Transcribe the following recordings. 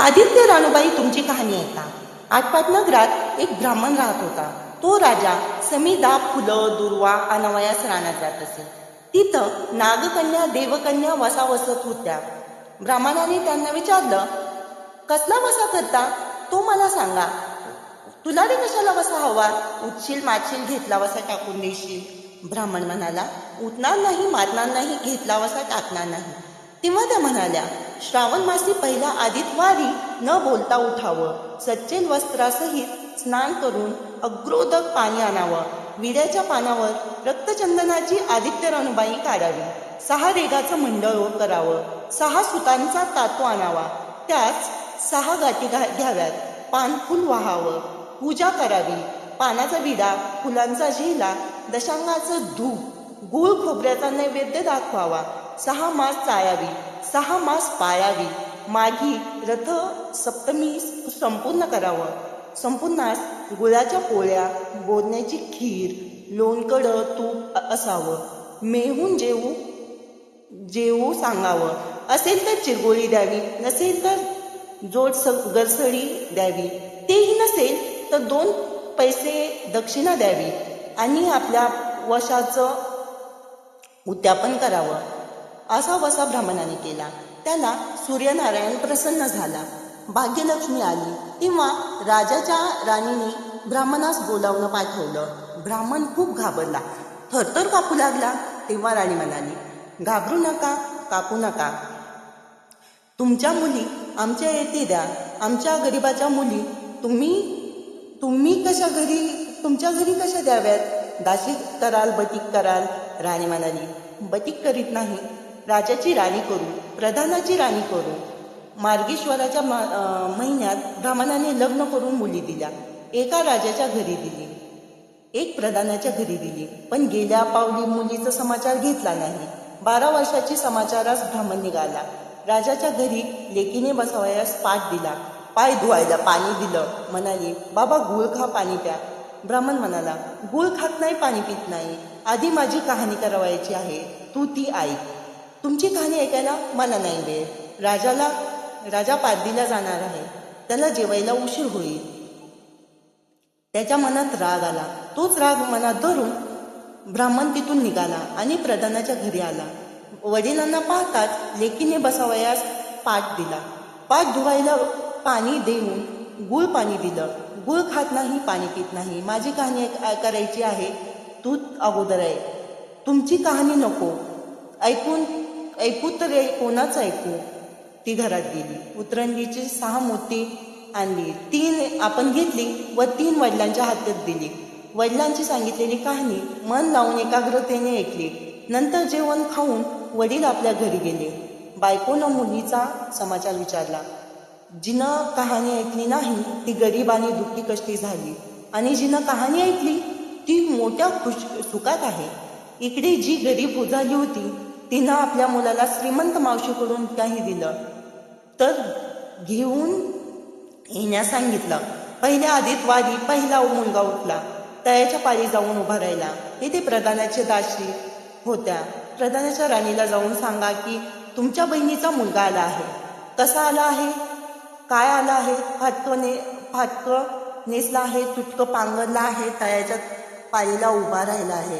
आदित्य रानूबाई तुमची कहाणी ऐका. आटपाट नगरात एक ब्राह्मण राहत होता. तो राजा समीदा फुलं दुर्वा अनवयास रानात जात असे. तिथं नागकन्या देवकन्या वसा वसत होत्या. ब्राह्मणाने त्यांना विचारलं, कसला वसा करता तो मला सांगा. तुला रे कशाला वसा हवा? उठशील मारशील घेतला वसा टाकून देशील. ब्राह्मण म्हणाला, उठणार नाही मारणार नाही घेतला वसा टाकणार नाही. तेव्हा त्या म्हणाल्या, श्रावण मासी पहिला आदितवारी न बोलता उठावं, सच्चेल वस्त्रासहित स्नान करून अग्रोदक पाणी आणावं, विड्याच्या पानावर रक्तचंदनाची आदित्य रानूबाई काढावी, 6 रेगाचं मंडळ करावं, 6 सुतांचा तातू आणावा, त्यास 6 गाठी घ्याव्यात, पान फुल व्हावं, पूजा करावी, पानाचा विडा फुलांचा झेला दशांगाचं धूप गूळ खोबऱ्याचा नैवेद्य दाखवावा, 6 मास चाळावी, 6 मास पाळावी, माघी रथ सप्तमी संपूर्ण करावं. संपूर्णास गुळाच्या पोळ्या बोरण्याची खीर लोणकडं तूप असावं, मेहून जेवू सांगावं. असेल तर चिरगोळी द्यावी, नसेल तर जोड गरसडी द्यावी, तेही नसेल तर 2 पैसे दक्षिणा द्यावी आणि आपल्या वशाचं उद्यापन करावं. असा वसा ब्राह्मणाने केला. त्याला सूर्यनारायण प्रसन्न झाला. भाग्यलक्ष्मी आली तेव्हा राजाच्या राणीने ब्राह्मणास बोलावणं पाठवलं. ब्राह्मण खूप घाबरला, थरथर कापू लागला. तेव्हा राणी म्हणाली, घाबरू नका, कापू नका. तुमच्या मुली आमच्या येथे द्या. आमच्या गरिबाच्या मुली तुम्ही तुमच्या घरी कशा द्याव्यात? दासी कराल, बटीक कराल. राणी म्हणाली, बटीक करीत नाही, राजाची राणी करू, प्रधानाची राणी करू. मार्गेश्वराच्या महिन्यात ब्राह्मणाने लग्न करून मुली दिल्या. एका राजाच्या घरी दिली, एक प्रधानाच्या घरी दिली, पण गेल्या पावली मुलीचा समाचार घेतला नाही. 12 वर्षाची समाचारास ब्राह्मण निघाला. राजाच्या घरी लेकीने बसवायास पाठ दिला, पाय धुवायला पाणी दिलं. म्हणाली, बाबा गूळ खा, पाणी प्या. ब्राह्मण म्हणाला, गूळ खात नाही, पाणी पित नाही. आधी माझी कहाणी करावायची आहे, तू ती ऐक. तुमची कहाणी ऐकायला मला नाही वेळ. राजा पारडीला जाणार आहे, त्याला जेवायला उशीर होईल. त्याच्या मनात राग आला. तोच राग मनात धरून ब्राह्मण तिथून निघाला आणि प्रधानाच्या घरी आला. वडिलांना पाहताच लेकीने बसावयास पाठ दिला. पाठ धुवायला पाणी देऊन गूळ पाणी दिलं. गूळ खात नाही, पाणी पित नाही. माझी कहाणी करायची आहे, तू अगोदर आहे. तुमची कहाणी नको ऐकू तर कोणाच ऐकू. ती घरात गेली. उतरंडीची 6 मोती आणली, 3 आपण घेतली व 3 वडिलांच्या हातात दिली. वडिलांची सांगितलेली कहाणी मन लावून एकाग्रतेने ऐकली. नंतर जेवण खाऊन वडील आपल्या घरी गेले. बायकोनं मुलीचा समाचार विचारला. जिनं कहाणी ऐकली नाही ती गरीब आणि दुःखी कष्टी झाली, आणि जिनं कहाणी ऐकली ती मोठ्या सुखात आहे. इकडे जी गरीब झाली होती तिनं आपल्या मुलाला श्रीमंत मावशीकडून काही दिलं तर घेऊन येण्यास सांगितलं. पहिल्या आदितवारी पहिला मुलगा उठला. तळ्याच्या पारी जाऊन उभा राहिला. तेथे प्रधानाचे दासी होत्या. प्रधानाच्या राणीला जाऊन सांगा की तुमच्या बहिणीचा मुलगा आला आहे. कसा आला आहे? काय आला आहे? फाटकं नेसला आहे, तुटकं पांघरला आहे, तळ्याच्या पारीला उभा राहिला आहे.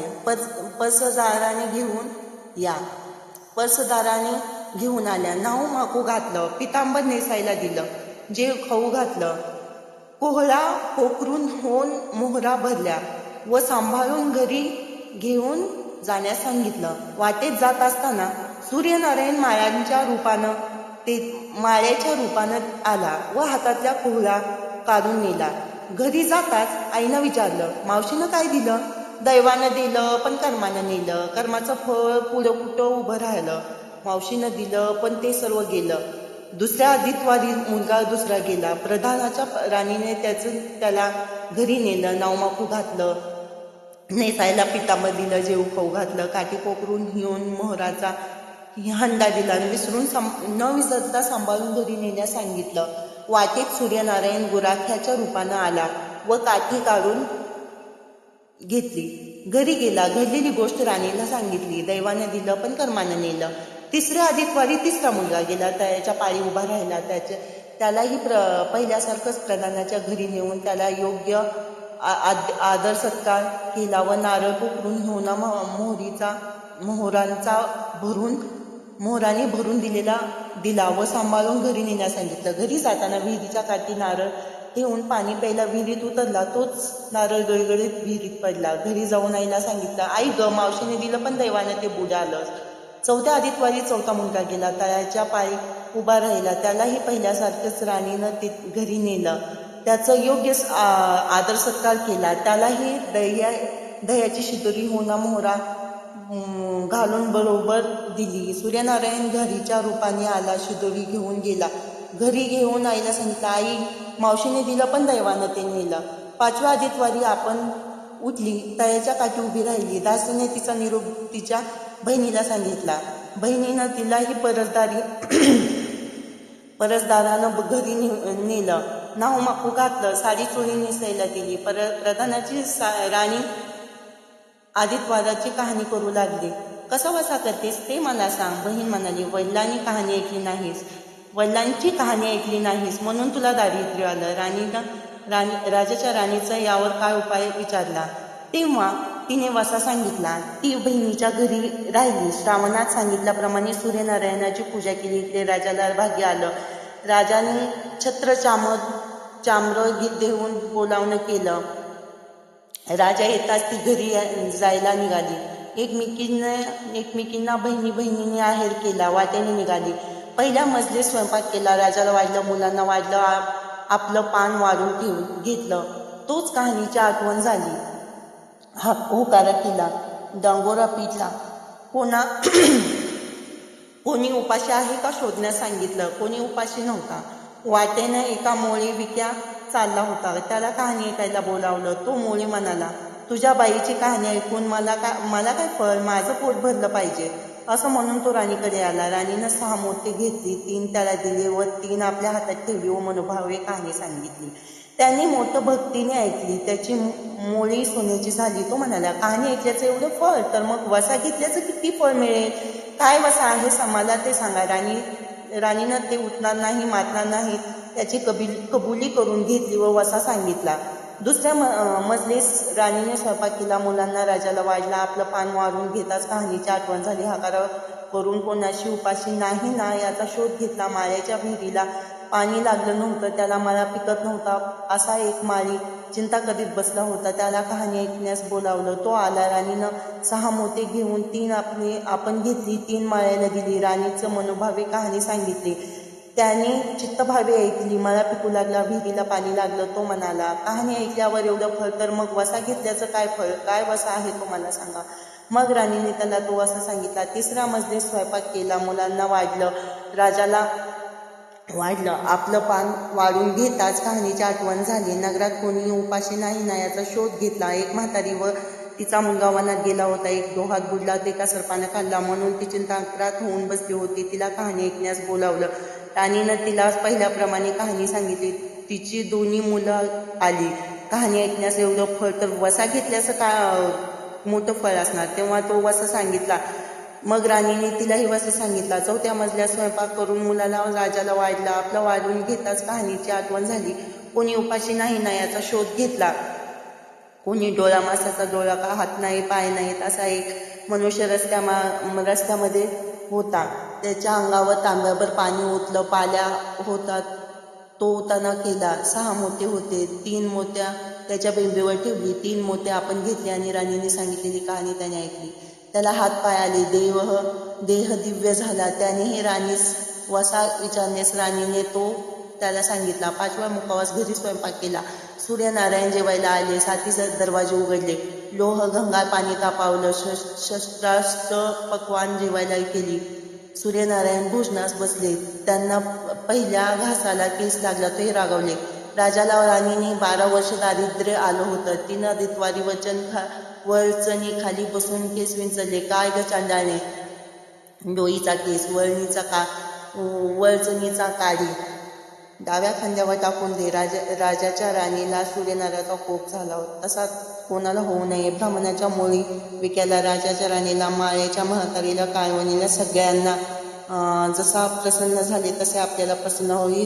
पर्सदाराने घेऊन आल्या. नाहू माकू घातलं, पितांबर नेसायला दिलं, जेव खाऊ घातलं, कोहळा पोखरून होऊन मोहरा भरल्या व सांभाळून घरी घेऊन जाण्यास सांगितलं. वाटेत जात असताना सूर्यनारायण माळ्याच्या रूपानं आला व हातातल्या कोहळा काढून नेला. घरी जाताच आईनं विचारलं, मावशीनं काय दिलं? दैवानं दिलं पण कर्मानं नेलं. कर्माचं फळ पुढं कुठं उभं राहिलं. मावशीनं दिलं पण ते सर्व गेलं. दुसऱ्या आदितवारी मुलगा दुसरा गेला. प्रधानाच्या राणीने त्याला घरी नेलं, नावमाकू घातलं, नेसायला पितांबर दिलं, जेऊ खाऊ घातलं, काठी पोकरून घेऊन मोहराचा हंडा दिला. न विसरता सांभाळून घरी नेण्यास सांगितलं. वाटेत सूर्यनारायण गुराख्याच्या रूपानं आला व काठी काढून घेतली. घरी गेला. घडलेली गोष्ट राणीला सांगितली. दैवानं दिलं पण कर्मानं नेलं. तिसऱ्या आदितवारी तिसरा मुलगा गेला. तळ्याच्या पारी उभा राहिला. त्यालाही पहिल्यासारखंच प्रधानाच्या घरी नेऊन त्याला योग्य आदर सत्कार केला व नारळ पोखरून घेऊन मोहराने भरून दिला व सांभाळून घरी नेण्यास सांगितलं. घरी जाताना विहिरीच्या काठी नारळ ठेवून पाणी प्यायला विहिरीत उतरला. तोच नारळ गळगळीत विहिरीत पडला. घरी जाऊन आईला सांगितलं, आई ग, मावशीने दिलं पण दैवाने ते बुडालं. चौथ्या आदित्यवारी चौथा मुलगा गेला. तळ्याच्या पायी उभा राहिला. त्यालाही पहिल्यासारखंच राणीनं ते घरी नेलं. त्याचं योग्य आदर सत्कार केला. त्यालाही दह्याची शिदोरी होना मोहरा घालून बरोबर दिली. सूर्यनारायण घरीच्या रूपाने आला. शिदोरी घेऊन गेला. घरी घेऊन आईला सांगितलं, आई, मावशीने दिलं पण दैवानं ते नेलं. पाचव्या आदित्यवारी आपण उठली. तळ्याच्या काठी उभी राहिली. दासीने तिचा निरोप तिच्या बहिणीला सांगितला. बहिणीनं तिलाही परसदारानं घरी नेलं. नाव माकू घातलं. साडी चोळी नेसायला दिली. प्रधानाची राणी आदित्यवाराची कहाणी करू लागली. कसा वसा करतेस ते मला सांग. बहीण म्हणाली, वडिलांची कहाणी ऐकली नाहीस म्हणून तुला दारिद्र्य आलं. राजाच्या राणीचा यावर काय उपाय विचारला. तेव्हा तिने वसा सांगितला. ती बहिणीच्या घरी राहिली. श्रावणात सांगितल्याप्रमाणे सूर्यनारायणाची पूजा केली. इकडे राजाला भाग्य आलं. राजाने छत्र चाम्र देऊन बोलावणं केलं. राजा येताच ती घरी जायला निघाली. एकमेकींना बहिणीने आहेर केला. वाट्याने निघाली. पहिल्या मजलीत स्वयंपाक केला. राजाला वाढलं, मुलांना वाढलं, आपलं पान वाढून घेतलं. तोच कहाणीची आठवण झाली. होकारा केला. डांगोरा पिटला. कोणी उपाशी आहे का शोधण्यास सांगितलं. कोणी उपाशी नव्हता. वाटेनं एका मोळी विक्या चालला होता. त्याला कहाणी ऐकायला बोलावलं. तो मोळी म्हणाला, तुझ्या बाईची कहाणी ऐकून मला काय फळ, माझं पोट भरलं पाहिजे असं म्हणून तो राणीकडे आला. राणीनं 6 मोती घेतली. 3 त्याला दिले व 3 आपल्या हातात ठेवली व मनोभावे कहाणी सांगितली. त्यांनी मोठं भक्तीने ऐकली. त्याची मोळी सोन्याची झाली. तो म्हणाला, कहाणी ऐकल्याचं एवढं फळ, तर मग वसा घेतल्याचं किती फळ मिळेल. काय वसा आहे मला ते सांगा. राणीनं ते उठणार नाही, मारणार नाही त्याची कबुली करून घेतली व वसा सांगितला. दुसऱ्या मजलीस राणीने स्वयंपाक केला. मुलांना राजाला वाढला. आपलं पान वाढून घेताच कहाणीची आठवण झाली. हाकारा करून कोणाशी उपाशी नाही ना याचा शोध घेतला. माळ्याच्या विहिरीला पाणी लागलं नव्हतं. त्याला माळा पिकत नव्हता. असा एक माळी चिंता करीत बसला होता. त्याला कहाणी ऐकण्यास बोलावलं. तो आला. राणीनं 6 मोती घेऊन 3 आपण घेतली. 3 माळ्याला दिली. राणीचं मनोभावे कहाणी सांगितली. त्याने चित्तभावे ऐकली. मला पिकू लागला. विहिरीला पाणी लागलं. तो म्हणाला, कहाणी ऐकल्यावर एवढं फळ, तर मग वसा घेतल्याचं काय फळ, काय वसा आहे तो मला सांगा. मग राणीने त्याला तो वसा सांगितला. तिसऱ्या मजलीत स्वयंपाक केला. मुलांना वाढलं. राजाला वाढलं. आपलं पान वाढून घेताच कहाणीची आठवण झाली. नगरात कोणी उपाशी नाही ना याचा शोध घेतला. एक म्हातारी व तिचा मुलगा वनात गेला होता. एक डोहात बुडला. ते एका सर्पानं खाल्ला म्हणून ती चिंताक्रांत होऊन बसली होती. तिला कहाणी ऐकण्यास बोलावलं. राणीनं तिला पहिल्याप्रमाणे कहाणी सांगितली. तिची 2 मुलं आली. कहाणी ऐकण्यास एवढं फळ, तर वसा घेतल्याचं काय मोठं फळ असणार. तेव्हा तो वसा सांगितला. मग राणीने तिलाही वसा सांगितला. चौथ्या मजल्यात स्वयंपाक करून मुलाला राजाला वाढला. आपलं वाढून घेताच कहाणीची आठवण झाली. कोणी उपाशी नाही ना याचा शोध घेतला. कोणी डोळा मासाचा डोळा का, हात नाही, पाय नाहीत असा एक मनुष्य रस्त्यामध्ये होता. त्याच्या अंगावर तांब्याभर पाणी ओतलं. पाल्या होतात. तो ओताना केला. 6 मोते होते. 3 मोत्या त्याच्या बेंबीवर ठेवली. 3 मोते आपण घेतले आणि राणीने सांगितलेली कहाणी त्याने ऐकली. त्याला हात पाय आले. देह दिव्य झाला. त्यानेही राणीस वसा विचारण्यास राणीने तो त्याला सांगितला. 5व्या मुखावास घरी स्वयंपाक केला. सूर्यनारायण जेवायला आले. 7 दरवाजे उघडले. लोह गंगा पाणी तापावलं. शस्त्रास्त्र पक्वान जेवायला केली. सूर्यनारायण भोजनास बसले. त्यांना पहिल्या घासाला केस लागला. ते रागावले. राजाला राणीने 12 वर्ष दारिद्र्य आलं होतं. 3 आदित्यवारी वळचणी खाली बसून केस विंचरले. काय ग चांडाळे, डोईचा केस, वळचणीचा काढी डाव्या खांद्यावर टाकून दे. राजाच्या राणीला सूर्यनारायणाचा कोप झाला होता. तसा कोणाला होऊ नये. ब्राह्मणाच्या मोळी विक्याला, राजाच्या राणीला, माळ्याच्या म्हातारीला, काळवणीला, सगळ्यांना जसा प्रसन्न झाले तसे आपल्याला प्रसन्न होईल.